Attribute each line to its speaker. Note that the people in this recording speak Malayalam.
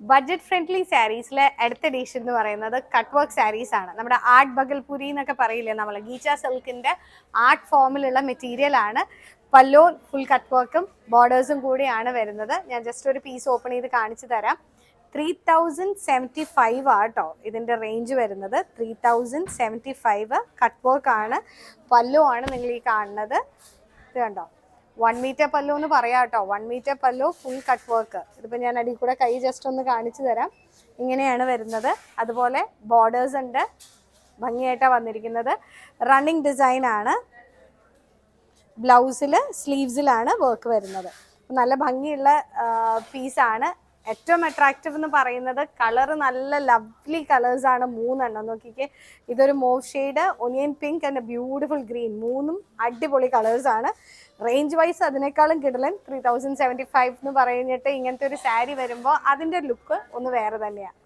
Speaker 1: ബഡ്ജറ്റ് ഫ്രണ്ട്ലി സാരീസിലെ അടുത്ത എഡീഷൻ എന്ന് പറയുന്നത് കട്ട് വർക്ക് സാരീസ് ആണ്. നമ്മുടെ ആർട്ട് ബഗൽപുരി എന്നൊക്കെ പറയില്ലേ, നമ്മൾ ഗീച്ച സിൽക്കിന്റെ ആർട്ട് ഫോമിലുള്ള മെറ്റീരിയൽ ആണ്. പല്ലോ ഫുൾ കട്ട് വർക്കും ബോർഡേഴ്സും കൂടിയാണ് വരുന്നത്. ഞാൻ ജസ്റ്റ് ഒരു പീസ് ഓപ്പൺ ചെയ്ത് കാണിച്ചു തരാം. 3075 ആട്ടോ ഇതിന്റെ റേഞ്ച് വരുന്നത്. 3075 കട്ട് വർക്ക് ആണ്. പല്ലോ ആണ് നിങ്ങൾ ഈ കാണുന്നത്. ഇത് കണ്ടോ, 1 മീറ്റർ പല്ലോ എന്ന് പറയാം കേട്ടോ. 1 മീറ്റർ പല്ലോ ഫുൾ കട്ട് വർക്ക്. ഇതിപ്പോൾ ഞാൻ അടിയിൽ കൂടെ കൈ ജസ്റ്റ് ഒന്ന് കാണിച്ചു തരാം. ഇങ്ങനെയാണ് വരുന്നത്. അതുപോലെ ബോർഡേഴ്സ് ഉണ്ട്, ഭംഗിയായിട്ടാണ് വന്നിരിക്കുന്നത്. റണ്ണിങ് ഡിസൈൻ ആണ്. ബ്ലൗസിൽ സ്ലീവ്സിലാണ് വർക്ക് വരുന്നത്. നല്ല ഭംഗിയുള്ള പീസാണ്. ഏറ്റവും അട്രാക്റ്റീവ് എന്ന് പറയുന്നത് കളർ, നല്ല ലവ്ലി കളേഴ്സാണ്. 3 എണ്ണം നോക്കിക്കേ. ഇതൊരു mauve shade, onion pink and beautiful green. 3ഉം അടിപൊളി കളേഴ്സാണ്. റേഞ്ച് വൈസ് അതിനേക്കാളും കിടലൻ. 3075 എന്ന് പറഞ്ഞിട്ട് ഇങ്ങനത്തെ ഒരു സാരി വരുമ്പോൾ അതിൻ്റെ ലുക്ക് ഒന്ന് വേറെ തന്നെയാണ്.